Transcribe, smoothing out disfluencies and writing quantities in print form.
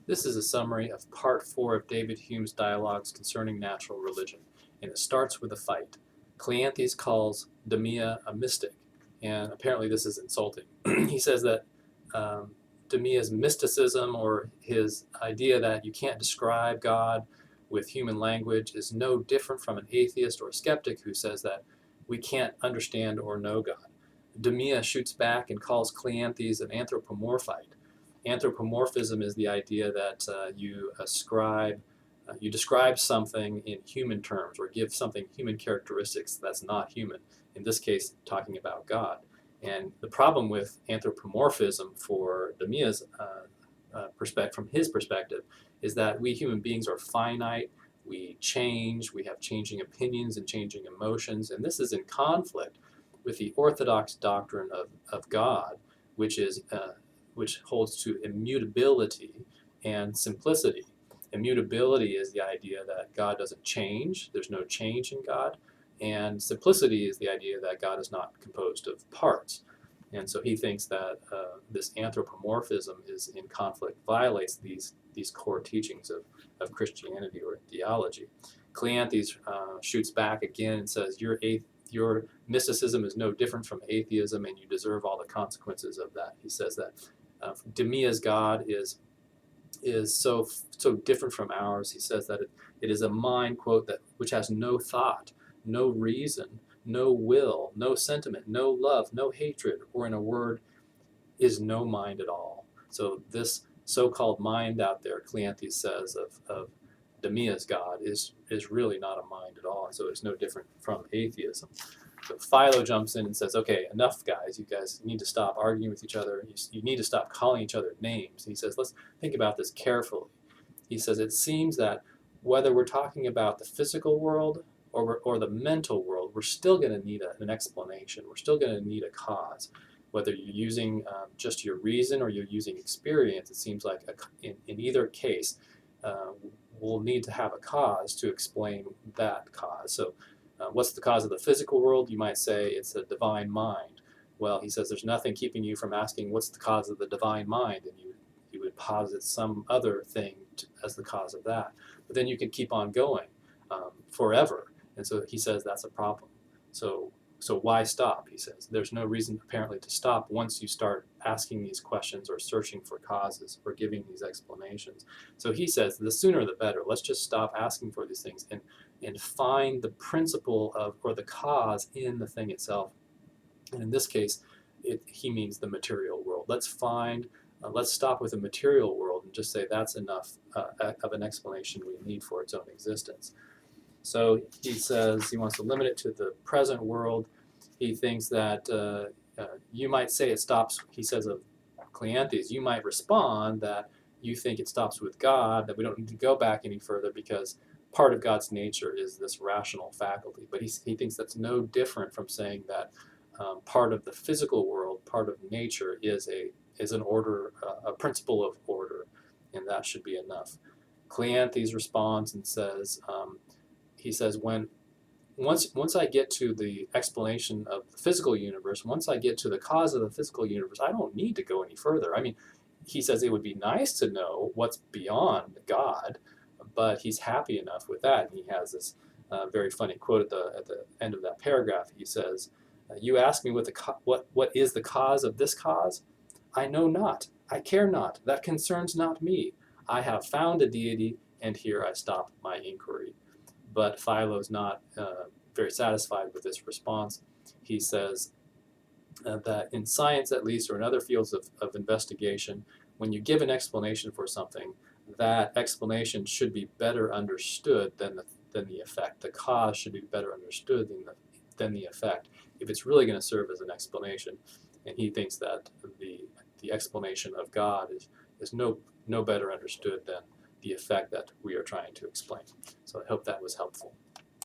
This is a summary of part 4 of David Hume's dialogues concerning natural religion, and it starts with a fight. Cleanthes calls Demea a mystic, and apparently this is insulting. He says that Demea's mysticism, or his idea that you can't describe God with human language, is no different from an atheist or a skeptic who says that we can't understand or know God. Demea shoots back and calls Cleanthes an anthropomorphite. Anthropomorphism is the idea that you describe something in human terms or give something human characteristics that's not human. In this case, talking about God. And the problem with anthropomorphism for Demea's from his perspective, is that we human beings are finite. We change. We have changing opinions and changing emotions, and this is in conflict with the orthodox doctrine of God, which is which holds to immutability and simplicity. Immutability is the idea that God doesn't change, there's no change in God, and simplicity is the idea that God is not composed of parts. And so he thinks that this anthropomorphism is in conflict, violates these core teachings of Christianity or theology. Cleanthes shoots back again and says, your mysticism is no different from atheism, and you deserve all the consequences of that. He says that Demea's God is so different from ours. He says that it is a mind, quote, that which has no thought, no reason, no will, no sentiment, no love, no hatred, or in a word, is no mind at all. So this so-called mind out there, Cleanthes says, of Demea's God is really not a mind at all, and so it's no different from atheism. So Philo jumps in and says, okay, enough, guys. You guys need to stop arguing with each other. You need to stop calling each other names. He says, let's think about this carefully. He says, it seems that whether we're talking about the physical world or the mental world, we're still going to need an explanation. We're still going to need a cause. Whether you're using just your reason or you're using experience, it seems like in either case, we'll need to have a cause to explain that cause. So what's the cause of the physical world? You might say it's a divine mind. Well, he says there's nothing keeping you from asking what's the cause of the divine mind, and you would posit some other thing as the cause of that. But then you could keep on going forever, and so he says that's a problem. So why stop? He says there's no reason apparently to stop once you start asking these questions or searching for causes or giving these explanations. So he says the sooner the better. Let's just stop asking for these things and find the principle of or the cause in the thing itself. And in this case, he means the material world. Let's stop with the material world and just say that's enough of an explanation we need for its own existence. So he says he wants to limit it to the present world. He thinks that you might say it stops, he says of Cleanthes, you might respond that you think it stops with God, that we don't need to go back any further because part of God's nature is this rational faculty. But he thinks that's no different from saying that part of the physical world, part of nature, is an order, a principle of order, and that should be enough. Cleanthes responds and says, he says, once I get to the explanation of the physical universe, once I get to the cause of the physical universe, I don't need to go any further. I mean, he says it would be nice to know what's beyond God, but he's happy enough with that. And he has this very funny quote at the end of that paragraph. He says, "You ask me what is the cause of this cause? I know not. I care not. That concerns not me. I have found a deity, and here I stop my inquiry." But Philo's not very satisfied with this response. He says that in science, at least, or in other fields of investigation, when you give an explanation for something, that explanation should be better understood than the effect. The cause should be better understood than the effect, if it's really going to serve as an explanation. And he thinks that the explanation of God is no better understood than the effect that we are trying to explain. So I hope that was helpful.